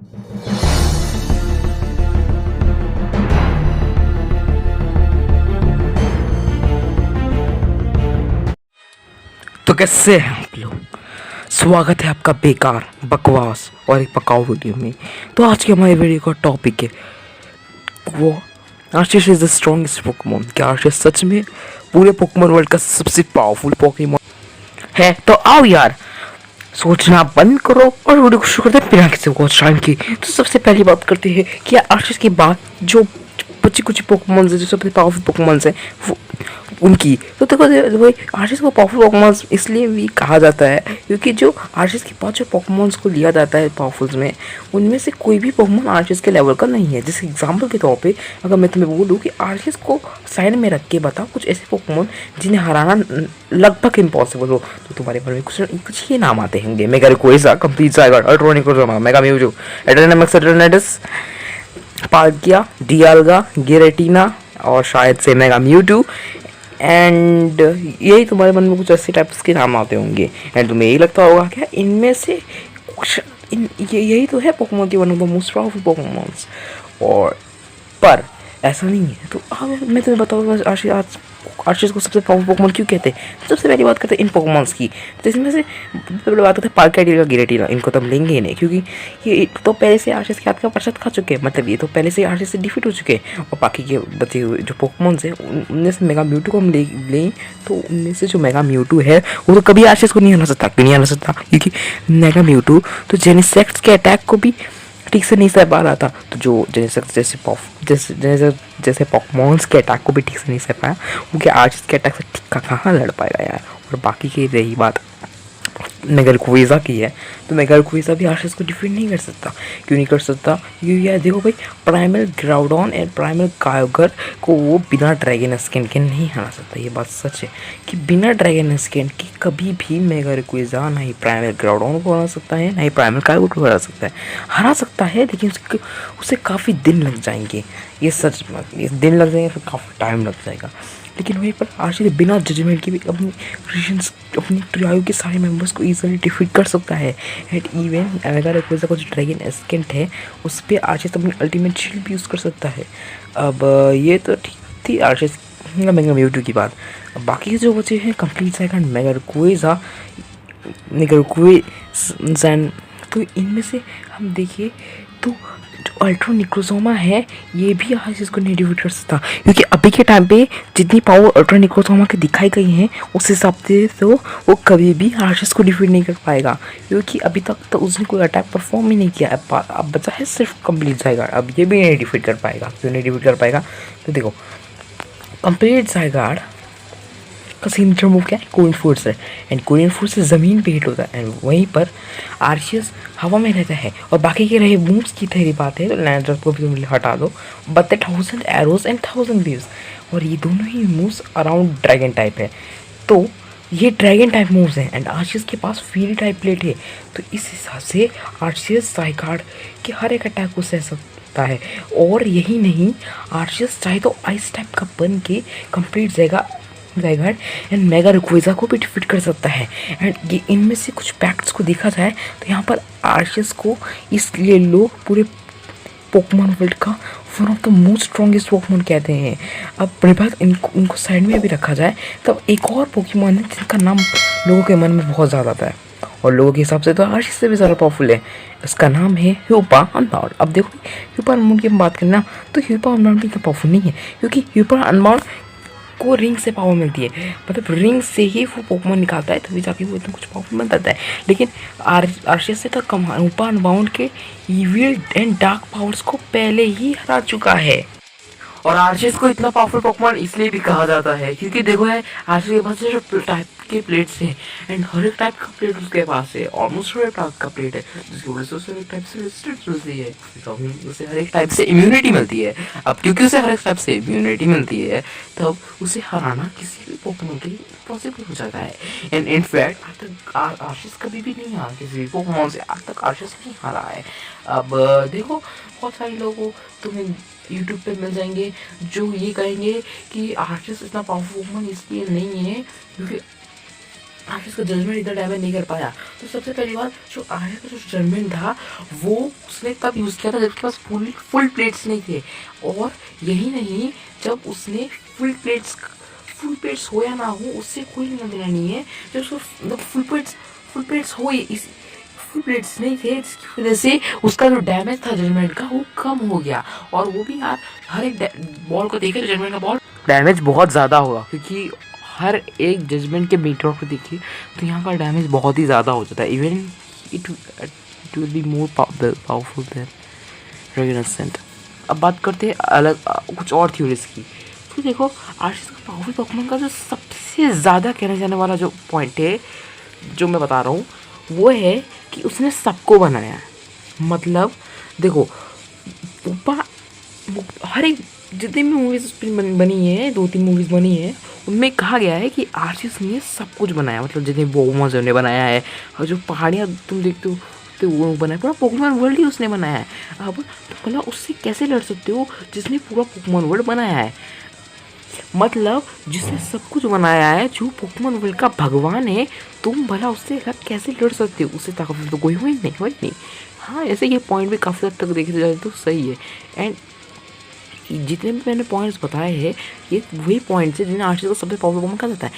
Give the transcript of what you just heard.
तो कैसे हैं आप लोग। स्वागत है आपका बेकार बकवास और एक पकाऊ वीडियो में। तो आज की हमारी वीडियो का टॉपिक है वो आर्शिश इज द स्ट्रॉन्गेस्ट पोकेमोन। क्या आर्शिश सच में पूरे पोकेमोन वर्ल्ड का सबसे पावरफुल पोकेमोन है? तो आओ यार, सोचना बंद करो और वीडियो को शुरू करते हैं बिना किसी को टाइम की। तो सबसे पहली बात करते हैं कि आर्शिश के बाद जो बच्चे कुछ पोकेमोन है जो सबसे पावरफुल पोकेमोन है वो उनकी। तो देखो भाई, आर्शिस को पावरफुल पोकेमॉन्स इसलिए भी कहा जाता है क्योंकि जो आर्शिस के पास जो पोकेमॉन्स को लिया जाता है पावरफुल्स में, उनमें से कोई भी पोकेमॉन आर्शिस के लेवल का नहीं है। जैसे एग्जांपल के तौर पे अगर मैं तुम्हें बोलूँ कि आर्शिस को साइड में रख के बताओ कुछ ऐसे पोकेमॉन जिन्हें हराना लगभग इम्पॉसिबल हो, तो तुम्हारे मन में कुछ ये नाम आते होंगे। मेगारिकोइजा, कंप्लीट साइगर, अल्ट्रोनिकोजोमा, मेगाम्यूजो, एड्रेनामैक्स एड्रेनाइटिस, पाल्किया, डियाल्गा, गिरेटिना और शायद से मेगाम्यूटू। एंड यही तुम्हारे मन में कुछ ऐसे टाइप्स के नाम आते होंगे। एंड तुम्हें यही लगता होगा क्या इनमें से कुछ यही तो है पोकेमोन की one of the most powerful Pokemons. और पर ऐसा नहीं है। तो अब मैं तुम्हें बताऊंगा आर्शिस को सबसे पावरफुल पोकेमोन क्यों कहते हैं। सबसे पहली बात करते हैं इन पोकेमोन्स की। तो इसमें से पहले बात करते हैं पाल्किया, गिरेटिना। इनको तो हम लेंगे ही नहीं क्योंकि ये तो पहले से आर्शिस के हाथ का प्रसाद खा चुके हैं। मतलब ये तो पहले से आर्शिस से डिफीट हो चुके हैं। और बाकी के बचे हुए जो पोकेमोन्स हैं उनमें से मेगाम्यूटू को हम लें तो उनमें से जो मेगाम्यूटू है वो तो कभी आर्शिस को नहीं हरा सकता। क्यों नहीं हरा सकता? क्योंकि मेगाम्यूटू तो जेनिसेक्स के अटैक को भी ठीक से नहीं सह पा रहा था। तो जो जेनिसेक्स जैसे पोकेमॉन्स के अटैक को भी ठीक से नहीं सह पाया, वो क्या आर्शिस के अटैक से ठीक कहाँ लड़ पाएगा यार। और बाकी की रही बात मेगारिकोइजा की है, तो मेगारिकोइजा भी आर्शिस को डिफीट नहीं कर सकता। क्यों नहीं कर सकता? क्योंकि यार देखो भाई, प्राइमल ग्राउडॉन एंड प्राइमल कायोगर को वो बिना ड्रैगन स्किन के नहीं हरा सकता। ये बात सच है कि बिना ड्रैगन स्किन के कभी भी मेगारिकोइजा ना ही प्राइमल ग्राउडॉन को हरा सकता है ना ही प्राइमल कायोगर को हरा सकता है। हरा सकता है लेकिन उसे काफ़ी दिन लग जाएंगे। ये सच बात, ये दिन लग जाएंगे, फिर काफ़ी टाइम लग जाएगा। लेकिन वहीं पर आर्शिस बिना जजमेंट के भी अपनी ट्रायो के सारे मेंबर्स को इजीली डिफीट कर सकता है। एंड इवन अगर कोई सा कुछ ड्रैगन एस्केंट है उस पर आर्शिस अपनी अल्टीमेट शील्ड भी यूज़ कर सकता है। अब ये तो ठीक थी आर्शिस मेगाम्यूटू की बात। अब बाकी जो बचे हैं कंप्लीट सेकंड मेगारिकोइजा, तो इनमें से हम देखिए तो जो अल्ट्रोनिक्रोसोमा है ये भी आर्शिस को नहीं डिफीट कर सकता। क्योंकि अभी के टाइम पे जितनी पावर अल्ट्रोनिक्रोसोमा की दिखाई गई है उस हिसाब से तो वो कभी भी आर्शिस को डिफीट नहीं कर पाएगा। क्योंकि अभी तक तो उसने कोई अटैक परफॉर्म ही नहीं किया। अब बचा है सिर्फ कंप्लीट ज़ायगार्ड। अब ये भी नहीं डिफीट कर पाएगा। क्यों नहीं डिफीट कर पाएगा? तो देखो, कंप्लीट ज़ायगार्ड का सिग्नेचर मूव क्या है? कोरियन फोर्स है। एंड कोरियन फोर्स से ज़मीन पे हिट होता है एंड वहीं पर आर्शियस हवा में रहता है। और बाकी के रहे मूव्स की तेरी बात है तो लैंडर को भी तुम हटा दो, बट 1000 एरोज एंड 1000 वेव्स। और ये दोनों he moves around dragon type है। तो ये ड्रैगन टाइप मूव्स हैं एंड आर्शियस के पास फीरी टाइप प्लेट है। तो इस हिसाब से आर्शियस ज़ायगार्ड के हर एक अटैक को सह सकता है। और यही नहीं, आर्शियस चाहे तो आइस टाइप का बन के कंप्लीट ज़ायगार्ड एंड मेगारिकोइजा को भी डिफीट कर सकता है। एंड ये इनमें से कुछ फैक्ट्स को देखा जाए तो यहाँ पर आर्शियस को इसलिए लोग पूरे पोकेमॉन वर्ल्ड का one of the most strongest Pokemon कहते हैं। अब बड़ी बात इनको साइड में भी रखा जाए तब एक और पोकेमॉन है जिनका नाम लोगों के मन में बहुत ज़्यादा आता है और लोगों के हिसाब से तो आर्शियस से भी ज़्यादा पावरफुल है। इसका नाम है ह्यूपा अनबाउंड। अब देखो, ह्यूपा अनबाउंड की हम बात करें ना तो ह्यूपा अनबाउंड भी इतना पावरफुल नहीं है क्योंकि ह्यूपा अनबाउंड को रिंग से पावर मिलती है। मतलब रिंग से ही वो पोकेमॉन निकालता है तभी जाके वो इतना कुछ पावरफुल बन जाता है। लेकिन आर्शियस से तो कम ह्यूपा अनबाउंड के इविल एंड डार्क पावर्स को पहले ही हरा चुका है। और आर्शियस को इतना पावरफुल पोकेमॉन इसलिए भी कहा जाता है क्योंकि देखो है आर्शियस के पास सिर्फ टाइप के प्लेट्स हैं एंड हर एक टाइप का प्लेट उसके पास है। ऑलमोस्ट हर एक टाइप का प्लेट है जिसकी वजह से उसे हर एक टाइप से रेजिस्टेंस मिलती है, उसे हर एक टाइप से इम्यूनिटी मिलती है। अब क्योंकि उसे हर एक टाइप से इम्यूनिटी मिलती है तब उसे हराना किसी भी पोकेमॉन के लिए पॉसिबल हो जाता है। एंड इनफैक्ट आज तक आर्शियस कभी भी नहीं हारा किसी भी पोकेमॉन से। आज तक आर्शियस नहीं हारा है। अब देखो, बहुत सारे लोगों तुम्हें यूट्यूब पे मिल जाएंगे जो ये कहेंगे कि आर्शियस इतना पावरफुल पोकेमॉन इसलिए नहीं है क्योंकि आर्टिस्ट का जजमेंट इतना डैमेज नहीं कर पाया। तो सबसे पहली बार जो आर्या का जो जजमेंट था वो उसने तब यूज़ किया था जब उसके पास फुल प्लेट्स नहीं थे। और यही नहीं, जब उसने फुल प्लेट्स हो या ना हो उससे कोई लेना देना नहीं है। जब उसको मतलब फुल प्लेट्स हो, इस फुल प्लेट्स नहीं थे जिसकी वजह से उसका जो डैमेज था जजमेंट का वो कम हो गया। और वो भी यार हर एक बॉल को देखे तो जजमेंट का बॉल डैमेज बहुत ज़्यादा होगा, क्योंकि हर एक जजमेंट के मीटर को देखिए तो यहाँ का डैमेज बहुत ही ज़्यादा हो जाता है। Even it will be more powerful than renaissance. अब बात करते हैं अलग कुछ और थ्योरीज की। तो देखो आर्टिस्ट का पावरफुल पोकेमॉन का जो सबसे ज़्यादा कहने जाने वाला जो पॉइंट है जो मैं बता रहा हूँ वो है कि उसने सबको बनाया है। मतलब देखो हर एक जितनी भी मूवीज बनी है, 2-3 मूवीज बनी है, उनमें कहा गया है कि आर्टिस्ट ने सब कुछ बनाया। मतलब जितने बोमोज ने बनाया है और जो पहाड़ियाँ तुम देखते हो तो वो बनाया, पूरा पोकेमॉन वर्ल्ड ही उसने बनाया है। अब तो भला उससे कैसे लड़ सकते हो जिसने पूरा पोकेमॉन वर्ल्ड बनाया है? मतलब जिसने सब कुछ बनाया है, जो पोकेमॉन वर्ल्ड का भगवान है, तुम भला उससे कैसे लड़ सकते हो? उससे ताकतवर तो कोई हुई नहीं। हाँ, ऐसे ये पॉइंट भी काफ़ी हद तक देखे जाए तो सही है। एंड जितने भी मैंने पॉइंट्स बताए हैं ये वही पॉइंट्स है जिन्हें आर्टिस्ट को सबसे पावरफुल कहा जाता है।